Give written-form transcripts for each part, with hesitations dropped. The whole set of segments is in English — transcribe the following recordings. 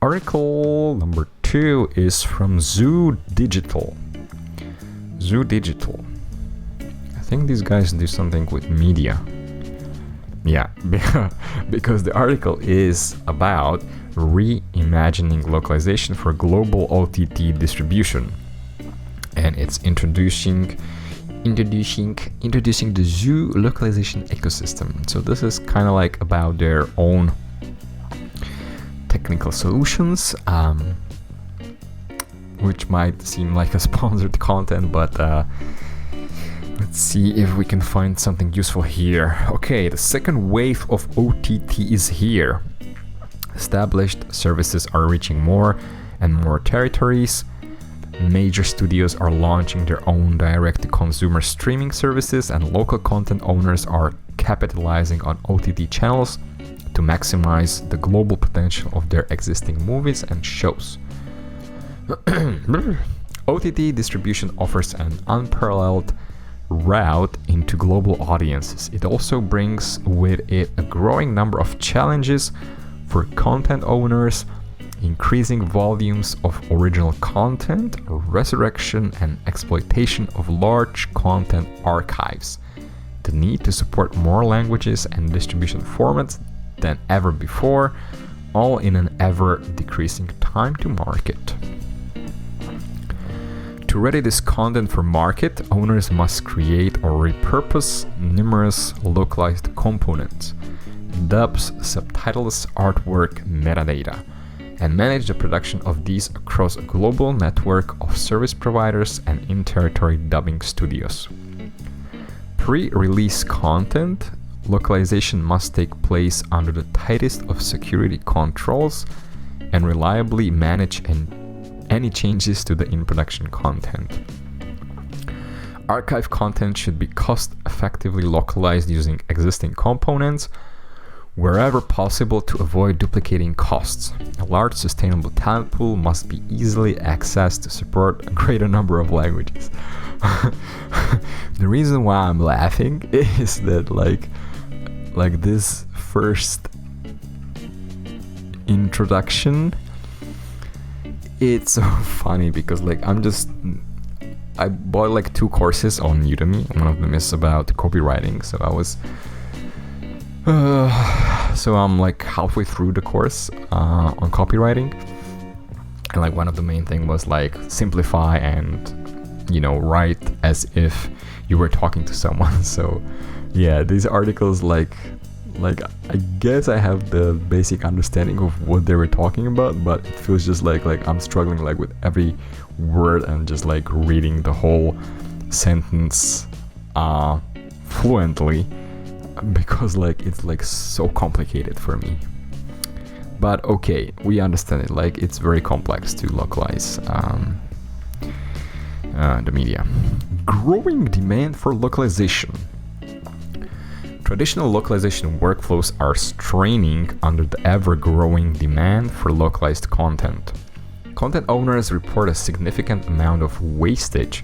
Article number 2 is from Zoo Digital. Zoo Digital. I think these guys do something with media. Yeah, because the article is about reimagining localization for global OTT distribution. And it's introducing the Zoo localization ecosystem. So this is kind of like about their own technical solutions, which might seem like a sponsored content, but let's see if we can find something useful here. Okay, the second wave of OTT is here. Established services are reaching more and more territories. Major studios are launching their own direct-to-consumer streaming services, and local content owners are capitalizing on OTT channels to maximize the global potential of their existing movies and shows. OTT distribution offers an unparalleled route into global audiences. It also brings with it a growing number of challenges for content owners, increasing volumes of original content, resurrection and exploitation of large content archives, the need to support more languages and distribution formats than ever before, all in an ever decreasing time to market. To ready this content for market, owners must create or repurpose numerous localized components, dubs, subtitles, artwork, metadata, and manage the production of these across a global network of service providers and in-territory dubbing studios. Pre-release content localization must take place under the tightest of security controls and reliably manage any changes to the in-production content. Archive content should be cost-effectively localized using existing components wherever possible to avoid duplicating costs. A large sustainable talent pool must be easily accessed to support a greater number of languages. The reason why I'm laughing is that like this first introduction, it's so funny because I bought like 2 courses on Udemy. One of them is about copywriting, so I'm like halfway through the course on copywriting, and like one of the main thing was like simplify and write as if you were talking to someone. So yeah, these articles like I guess I have the basic understanding of what they were talking about, but it feels just like I'm struggling like with every word and just like reading the whole sentence fluently, because like it's like so complicated for me. But okay, we understand it, like it's very complex to localize the media. Growing demand for localization. Traditional localization workflows are straining under the ever-growing demand for localized content. Content owners report a significant amount of wastage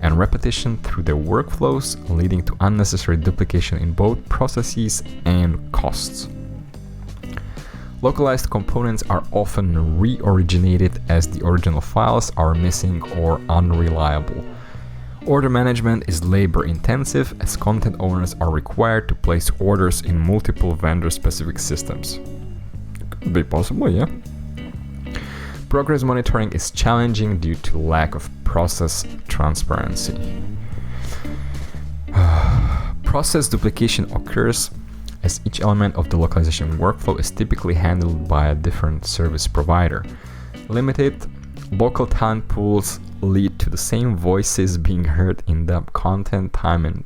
and repetition through their workflows, leading to unnecessary duplication in both processes and costs. Localized components are often re-originated as the original files are missing or unreliable. Order management is labor-intensive as content owners are required to place orders in multiple vendor-specific systems. Could be possible, yeah. Progress monitoring is challenging due to lack of process transparency. Process duplication occurs as each element of the localization workflow is typically handled by a different service provider. Limited local talent pools lead to the same voices being heard in dub content time and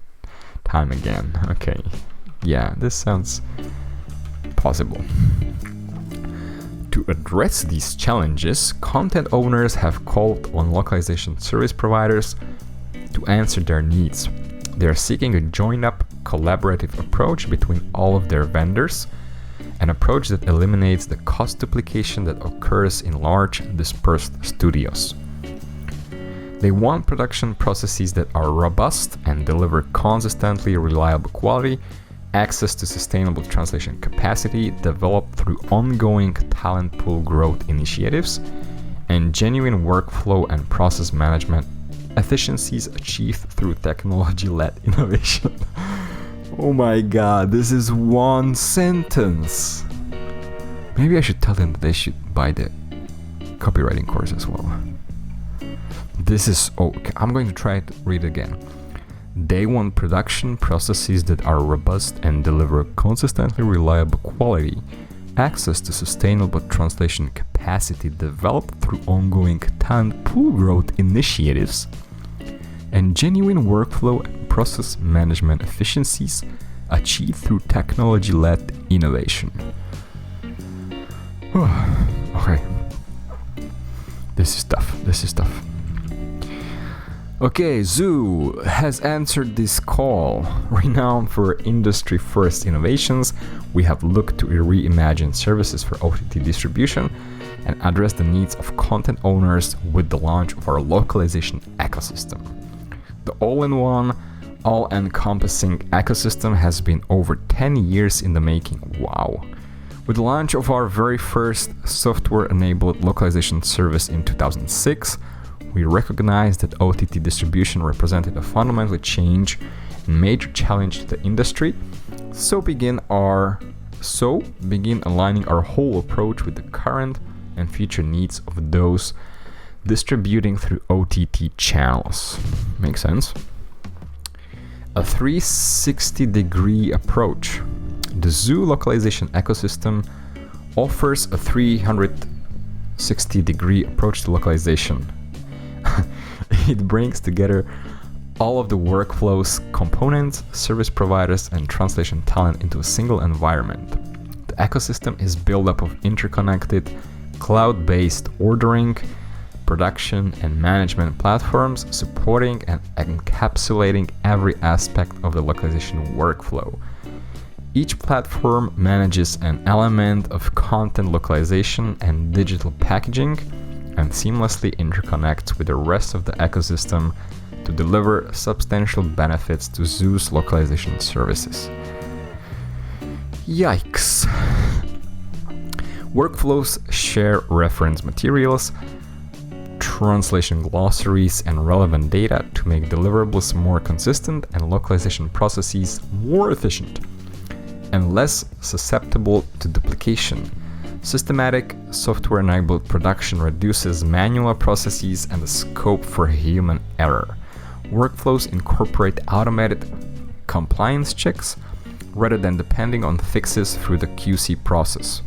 time again. Okay, yeah, this sounds possible. To address these challenges, content owners have called on localization service providers to answer their needs. They are seeking a joined-up, collaborative approach between all of their vendors, an approach that eliminates the cost duplication that occurs in large, dispersed studios. They want production processes that are robust and deliver consistently reliable quality, access to sustainable translation capacity developed through ongoing talent pool growth initiatives, and genuine workflow and process management efficiencies achieved through technology-led innovation. Oh my god, this is one sentence. Maybe I should tell them that they should buy the copywriting course as well. This is okay. I'm going to try to read it again. They want production processes that are robust and deliver consistently reliable quality, access to sustainable translation capacity developed through ongoing talent pool growth initiatives, and genuine workflow and process management efficiencies achieved through technology-led innovation. Okay. This is tough. Okay, Zoo has answered this call. Renowned for industry-first innovations, we have looked to reimagine services for OTT distribution and address the needs of content owners with the launch of our localization ecosystem. The all-in-one, all-encompassing ecosystem has been over 10 years in the making. Wow. With the launch of our very first software-enabled localization service in 2006, we recognized that OTT distribution represented a fundamental change and major challenge to the industry, so begin aligning our whole approach with the current and future needs of those distributing through OTT channels. Makes sense? A 360-degree approach. The Zoo localization ecosystem offers a 360-degree approach to localization. It brings together all of the workflows, components, service providers, and translation talent into a single environment. The ecosystem is built up of interconnected, cloud-based ordering, production, and management platforms supporting and encapsulating every aspect of the localization workflow. Each platform manages an element of content localization and digital packaging and seamlessly interconnects with the rest of the ecosystem to deliver substantial benefits to Zoo's localization services. Yikes! Workflows share reference materials, translation glossaries, and relevant data to make deliverables more consistent and localization processes more efficient and less susceptible to duplication. Systematic, software-enabled production reduces manual processes and the scope for human error. Workflows incorporate automated compliance checks rather than depending on fixes through the QC process.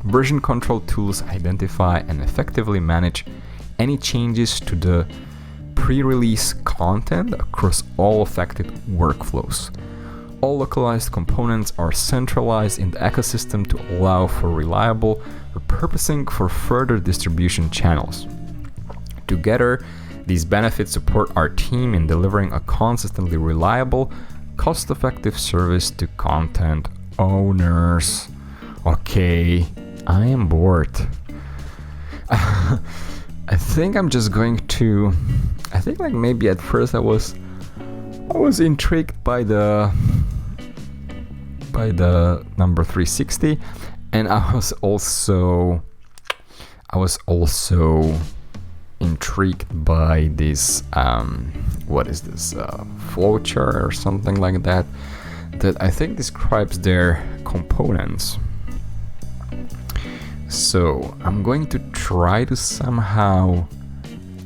Version control tools identify and effectively manage any changes to the pre-release content across all affected workflows. All localized components are centralized in the ecosystem to allow for reliable repurposing for further distribution channels. Together, these benefits support our team in delivering a consistently reliable, cost-effective service to content owners. Okay, I am bored. I think I'm just going to... maybe at first I was intrigued by the number 360, and I was also intrigued by this flowchart or something like that I think describes their components. So I'm going to try to somehow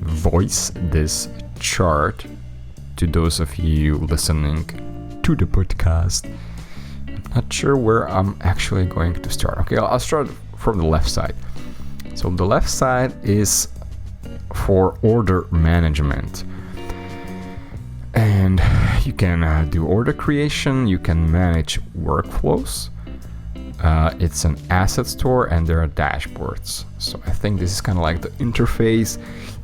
voice this chart to those of you listening to the podcast. Not sure where I'm actually going to start. Okay, I'll start from the left side. So the left side is for order management. And you can do order creation, you can manage workflows. It's an asset store and there are dashboards. So I think this is kind of like the interface.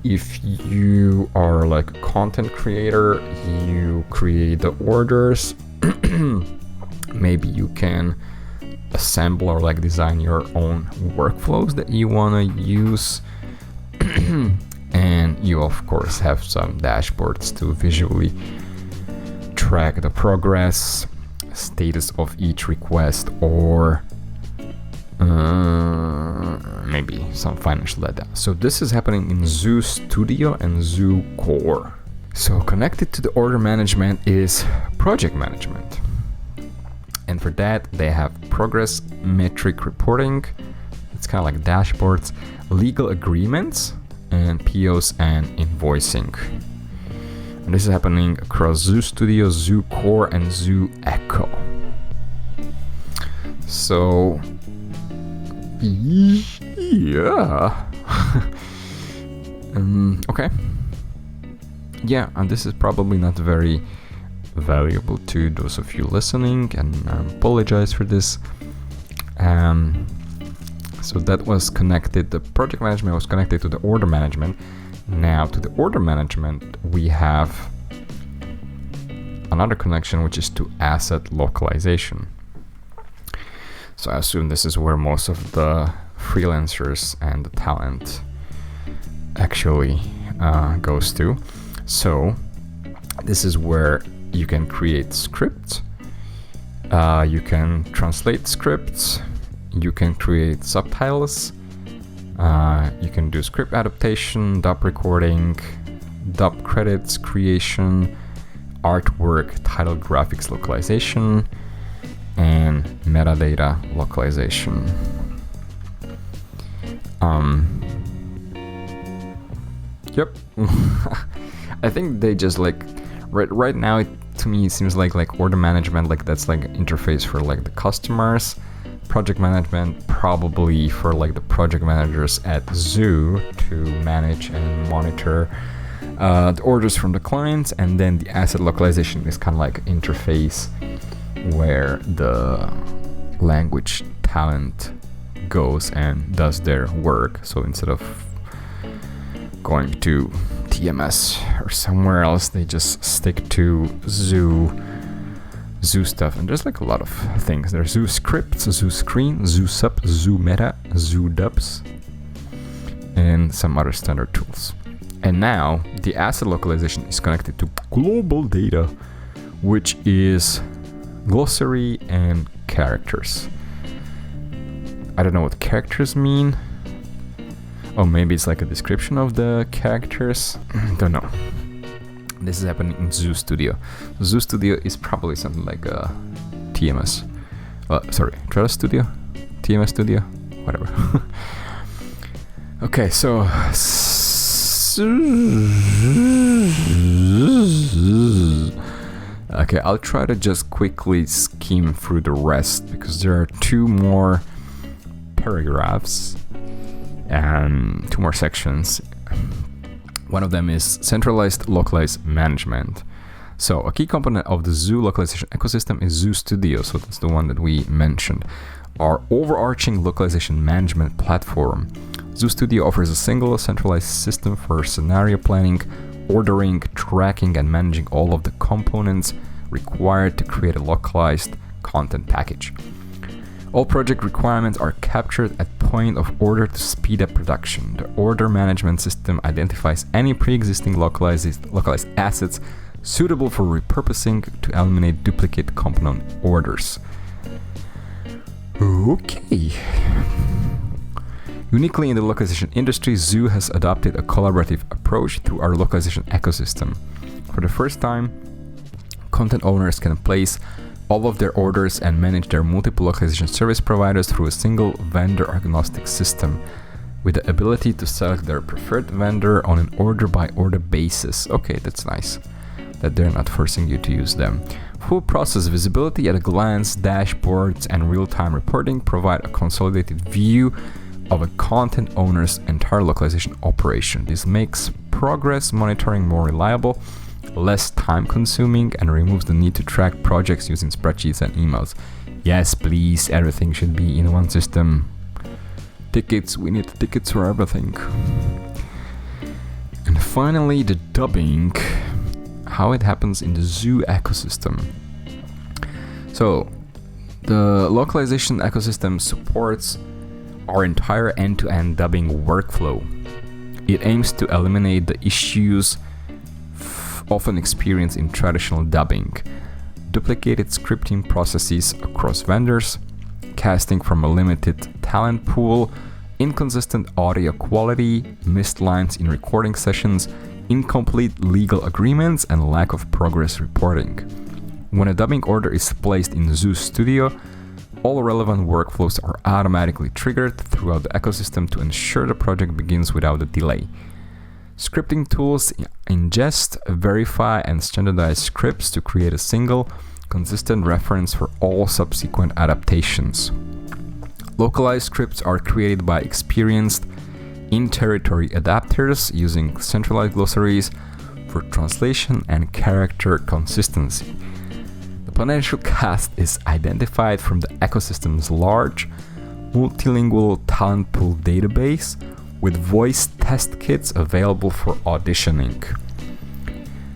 If you are like a content creator, you create the orders. Maybe you can assemble or like design your own workflows that you want to use. And you of course have some dashboards to visually track the progress, status of each request, or maybe some financial data. So this is happening in Zoo Studio and Zoo Core. So connected to the order management is project management. And for that, they have progress metric reporting. It's kind of like dashboards, legal agreements, and POs and invoicing. And this is happening across Zoo Studio, Zoo Core, and Zoo Echo. So, yeah. Okay. Yeah, and this is probably not very valuable to those of you listening, and I apologize for this. So that was connected, the project management was connected to the order management. Now to the order management, we have another connection, which is to asset localization. So I assume this is where most of the freelancers and the talent actually goes to. So this is where you can create scripts, you can translate scripts, you can create subtitles, you can do script adaptation, dub recording, dub credits creation, artwork, title graphics localization, and metadata localization. Yep. I think they just like right now to me it seems like order management, like that's like an interface for like the customers. Project management probably for like the project managers at Zoo to manage and monitor the orders from the clients, and then the asset localization is kind of like interface where the language talent goes and does their work. So instead of going to TMS or somewhere else, they just stick to Zoo stuff. And there's like a lot of things. There's Zoo scripts, Zoo screen, Zoo sub, Zoo meta, Zoo dubs, and some other standard tools. And now the asset localization is connected to global data, which is glossary and characters. I don't know what characters mean. Oh, maybe it's like a description of the characters. Don't know. This is happening in Zoo Studio. Zoo Studio is probably something like a TMS. Trellis Studio? TMS Studio? Whatever. Okay, so... Okay, I'll try to just quickly skim through the rest, because there are two more paragraphs and two more sections. One of them is centralized localized management. So a key component of the Zoo localization ecosystem is Zoo Studio, so that's the one that we mentioned, our overarching localization management platform. Zoo Studio offers a single centralized system for scenario planning, ordering, tracking, and managing all of the components required to create a localized content package. All project requirements are captured at point of order to speed up production. The order management system identifies any pre-existing localized assets suitable for repurposing to eliminate duplicate component orders. Okay. Uniquely in the localization industry, Zoo has adopted a collaborative approach through our localization ecosystem. For the first time, content owners can place all of their orders and manage their multiple localization service providers through a single vendor-agnostic system, with the ability to select their preferred vendor on an order-by-order basis. Okay, that's nice, that they're not forcing you to use them. Full process visibility at a glance, dashboards, and real-time reporting provide a consolidated view of a content owner's entire localization operation. This makes progress monitoring more reliable, less time-consuming, and removes the need to track projects using spreadsheets and emails. Yes, please, everything should be in one system. Tickets, we need tickets for everything. And finally, the dubbing, how it happens in the Zoo ecosystem. So, the localization ecosystem supports our entire end-to-end dubbing workflow. It aims to eliminate the issues often experienced in traditional dubbing. duplicated scripting processes across vendors, casting from a limited talent pool, inconsistent audio quality, missed lines in recording sessions, incomplete legal agreements, and lack of progress reporting. When a dubbing order is placed in Zoo Studio, all relevant workflows are automatically triggered throughout the ecosystem to ensure the project begins without a delay. Scripting tools ingest, verify, and standardize scripts to create a single, consistent reference for all subsequent adaptations. Localized scripts are created by experienced in-territory adapters using centralized glossaries for translation and character consistency. The potential cast is identified from the ecosystem's large, multilingual talent pool database with voice test kits available for auditioning.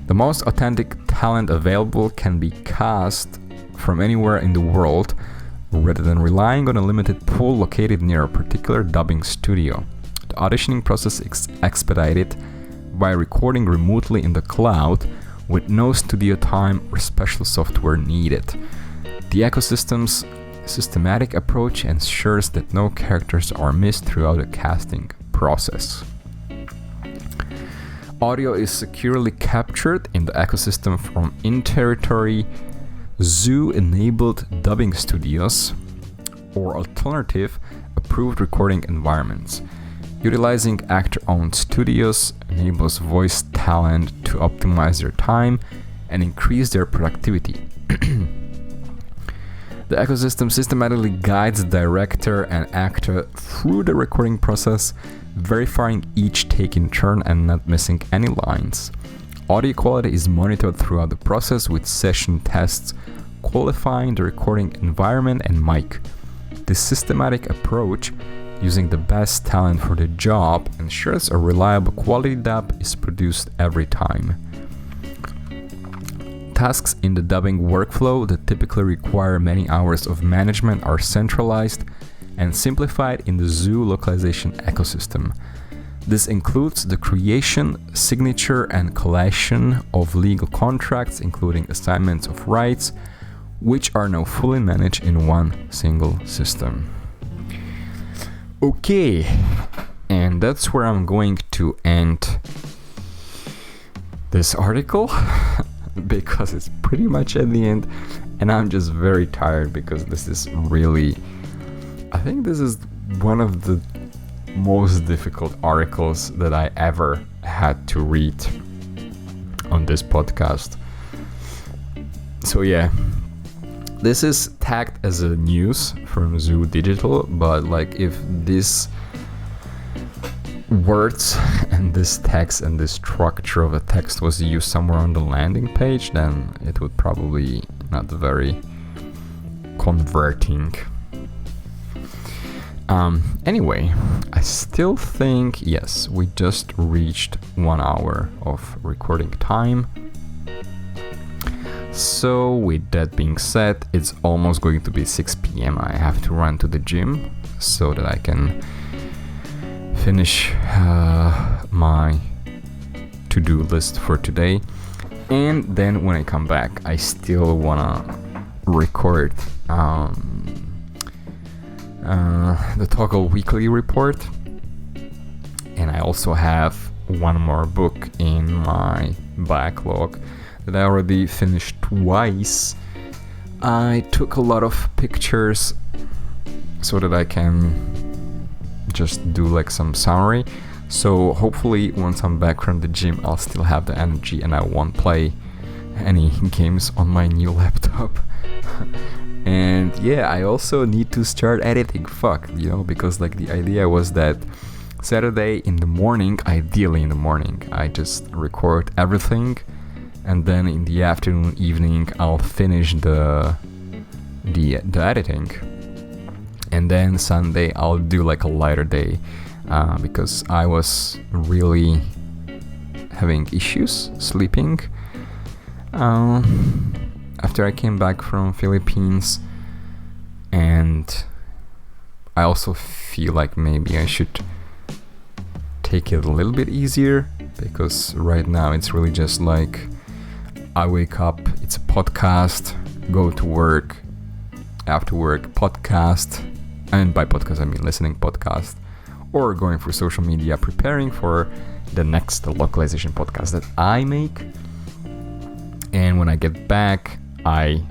The most authentic talent available can be cast from anywhere in the world rather than relying on a limited pool located near a particular dubbing studio. The auditioning process is expedited by recording remotely in the cloud with no studio time or special software needed. The ecosystem's systematic approach ensures that no characters are missed throughout the casting process. Audio is securely captured in the ecosystem from in-territory Zoo-enabled dubbing studios or alternative approved recording environments. Utilizing actor-owned studios enables voice talent to optimize their time and increase their productivity. The ecosystem systematically guides the director and actor through the recording process, verifying each take in turn and not missing any lines. Audio quality is monitored throughout the process with session tests, qualifying the recording environment and mic. This systematic approach, using the best talent for the job, ensures a reliable quality dub is produced every time. Tasks in the dubbing workflow that typically require many hours of management are centralized and simplified in the Zoo localization ecosystem. This includes the creation, signature, and collation of legal contracts, including assignments of rights, which are now fully managed in one single system. Okay, and that's where I'm going to end this article because it's pretty much at the end, and I'm just very tired because this is really, I think this is one of the most difficult articles that I ever had to read on this podcast. So yeah, this is tagged as a news from Zoo Digital, but like if this words and this text and this structure of a text was used somewhere on the landing page, then it would probably not very converting. Anyway, I still think, yes, we just reached 1 hour of recording time. So with that being said, it's almost going to be 6 p.m. I have to run to the gym so that I can finish my to-do list for today. And then when I come back, I still wanna record the Toggle Weekly Report. And I also have one more book in my backlog that I already finished twice. I took a lot of pictures so that I can just do like some summary. So hopefully once I'm back from the gym, I'll still have the energy and I won't play any games on my new laptop. And yeah, I also need to start editing, because like the idea was that Saturday in the morning, ideally in the morning, I just record everything, and then in the afternoon, evening, I'll finish the editing, and then Sunday I'll do like a lighter day, because I was really having issues sleeping after I came back from Philippines, and I also feel like maybe I should take it a little bit easier, because right now it's really just like I wake up, it's a podcast, go to work, after work, podcast, and by podcast I mean listening podcast, or going through social media, preparing for the next localization podcast that I make. And when I get back, I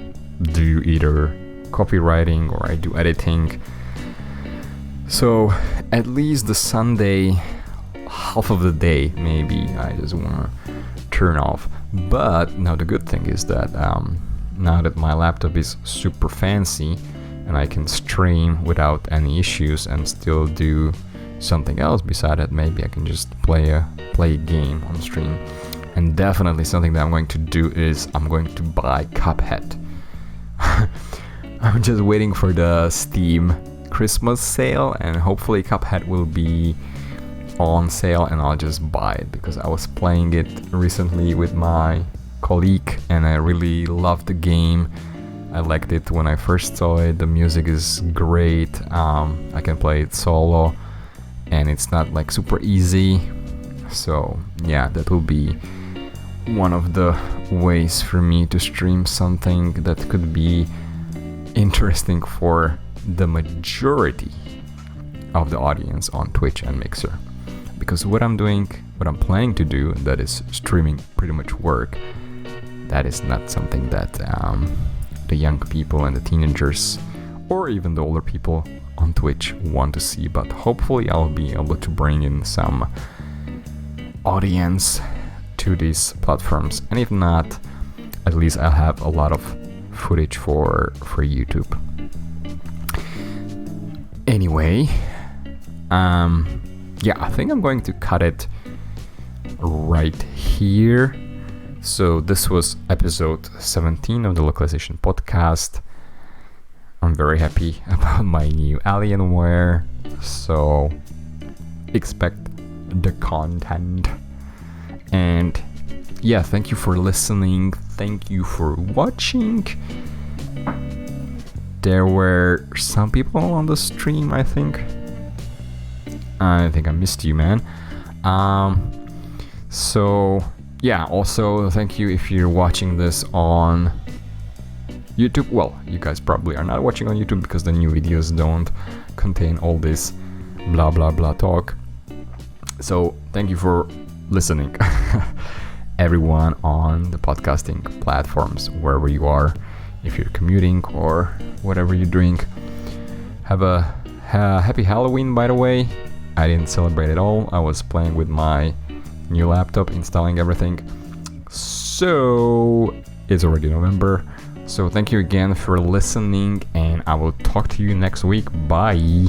do either copywriting or I do editing. So at least the Sunday, half of the day, maybe I just want to turn off. But now the good thing is that now that my laptop is super fancy and I can stream without any issues and still do something else beside it, maybe I can just play a game on stream. And definitely something that I'm going to do is I'm going to buy Cuphead. I'm just waiting for the Steam Christmas sale, and hopefully Cuphead will be on sale and I'll just buy it, because I was playing it recently with my colleague and I really loved the game. I liked it when I first saw it. The music is great. I can play it solo and it's not like super easy. So yeah, that will be one of the ways for me to stream something that could be interesting for the majority of the audience on Twitch and Mixer. Because what I'm planning to do, that is streaming pretty much work, that is not something that the young people and the teenagers or even the older people on Twitch want to see. But hopefully I'll be able to bring in some audience to these platforms, and if not, at least I'll have a lot of footage for YouTube. Anyway, yeah, I think I'm going to cut it right here. So this was episode 17 of the Localization Podcast. I'm very happy about my new Alienware, so expect the content. And yeah, thank you for listening. Thank you for watching. There were some people on the stream, I think I missed you, man. So yeah, also thank you if you're watching this on YouTube. Well, you guys probably are not watching on YouTube because the new videos don't contain all this blah blah blah talk. So thank you for listening. Everyone on the podcasting platforms, wherever you are, if you're commuting or whatever you're doing. Have a happy Halloween, by the way. I didn't celebrate at all. I was playing with my new laptop, installing everything. So it's already November. So thank you again for listening, and I will talk to you next week. Bye.